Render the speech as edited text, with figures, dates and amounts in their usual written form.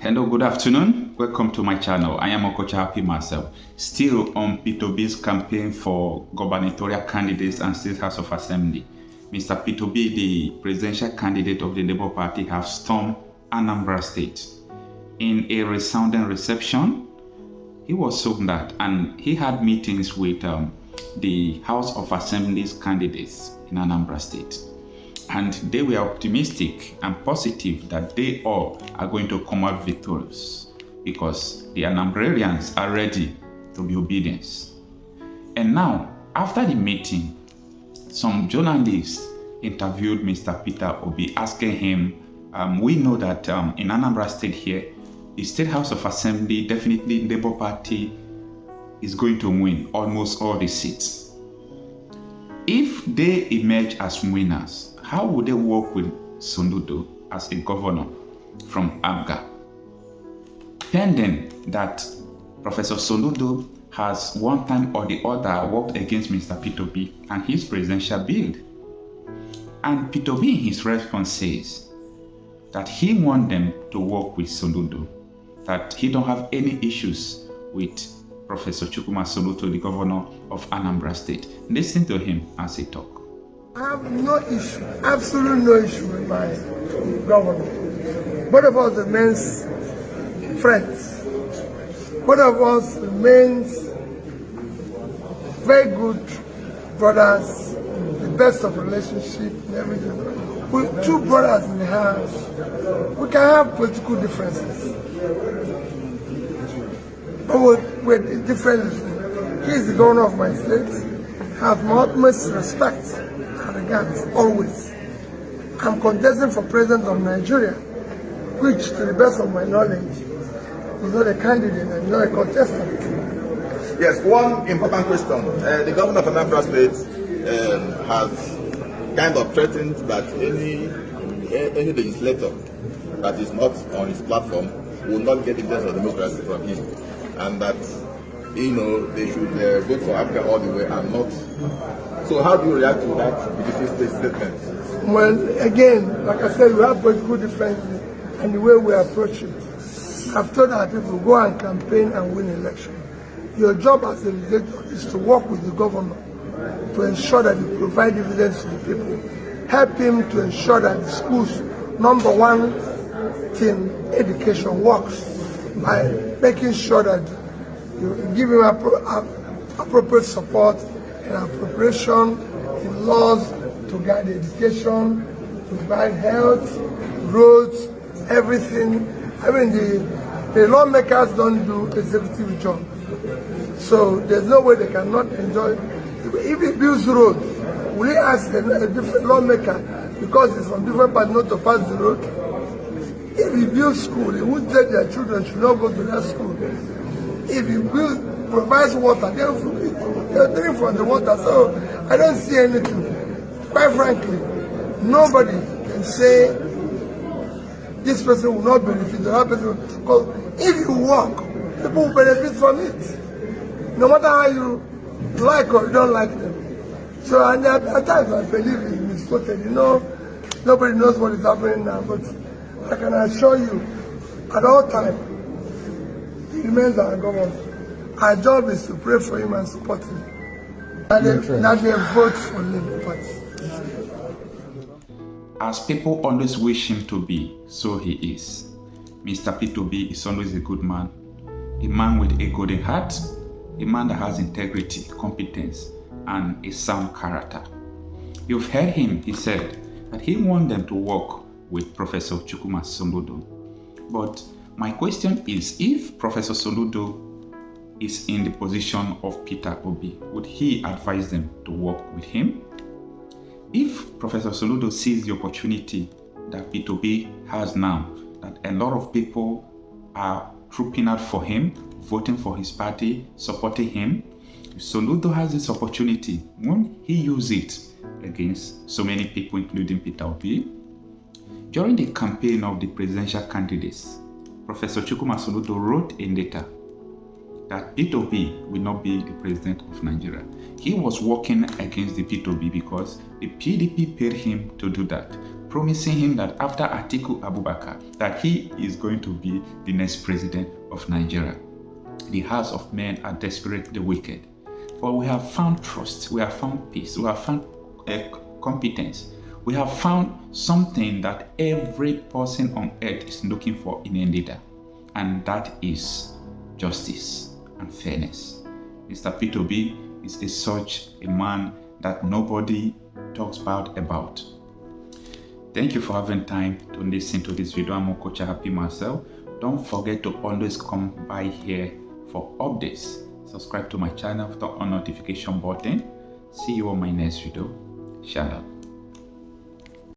Hello, good afternoon. Welcome to my channel. I am Okocha Happy myself. Still on P2B's campaign for gubernatorial candidates and State House of Assembly. Mr. P2B, the presidential candidate of the Labour Party, have stormed Anambra State. In a resounding reception, he was so glad, and he had meetings with the House of Assembly's candidates in Anambra State. And they were optimistic and positive that they all are going to come out victorious because the Anambrarians are ready to be obedient. And now, after the meeting, some journalists interviewed Mr. Peter Obi, asking him, we know that in Anambra State here, the State House of Assembly, definitely Labour Party is going to win almost all the seats. If they emerge as winners, how would they work with Soludo as a governor from Abga? Pending that Professor Soludo has one time or the other worked against Mr. P2B and his presidential bid. And P2B in his response says that he wants them to work with Soludo, that he don't have any issues with Professor Chukwuma Soludo, the governor of Anambra State. Listen to him as he talks. I have no issue, absolutely no issue with my governor. Both of us remains friends. Both of us remains very good brothers, the best of relationship and everything. With two brothers in the house, we can have political differences. But with differences, he is the governor of my state. I have my utmost respect and regards, always. I'm contesting for president of Nigeria, which, to the best of my knowledge, is not a candidate and not a contestant. Yes, one important question. The governor of Anambra State has kind of threatened that any legislator that is not on his platform will not get the best of democracy from him, and that they should vote for Africa all the way and not. So how do you react to that statement? Well, again, like I said, we have political differences and the way we approach it. I've told our people, go and campaign and win election. Your job as a legislator is to work with the governor to ensure that you provide dividends to the people. Help him to ensure that the school's number one thing, education, works by making sure that you give him appropriate support and appropriation in laws to guide education, to guide health, roads, everything. I mean, the lawmakers don't do executive job. So there's no way they cannot enjoy. If he builds road, will he ask a different lawmaker because he's from different parts not to pass the road? If he builds school, he would say their children should not go to that school. If he provides water, they'll drink from the water. So I don't see anything. Quite frankly, nobody can say this person will not benefit, that person, because if you work, people will benefit from it. No matter how you like or you don't like them. So at times I believe it's misquoted. Nobody knows what is happening now, but I can assure you, at all times, he remains our governor. Our job is to pray for him and support him. Not they vote for Labour Party. As people always wish him to be, so he is. Mr. P2B is always a good man, a man with a golden heart, a man that has integrity, competence, and a sound character. You've heard him, he said that he wants them to work with Professor Chukwuma Soludo. But my question is, if Professor Soludo is in the position of Peter Obi, would he advise them to work with him? If Professor Soludo sees the opportunity that P2B has now, that a lot of people are trooping out for him, voting for his party, supporting him, if Soludo has this opportunity, won't he use it against so many people, including Peter Obi? During the campaign of the presidential candidates, Professor Chukwuma Soludo wrote a letter that P2B will not be the president of Nigeria. He was working against the P2B because the PDP paid him to do that. promising him that after Atiku Abubakar, that he is going to be the next president of Nigeria. The hearts of men are desperately wicked. For we have found trust, we have found peace, we have found competence. We have found something that every person on earth is looking for in a leader, and that is justice and fairness. Mr. P2B is such a man that nobody talks about. Thank you for having time to listen to this video. I'm Okocha Happy Marcel. Don't forget to always come by here for updates. Subscribe to my channel, turn on notification button. See you on my next video. Shalom.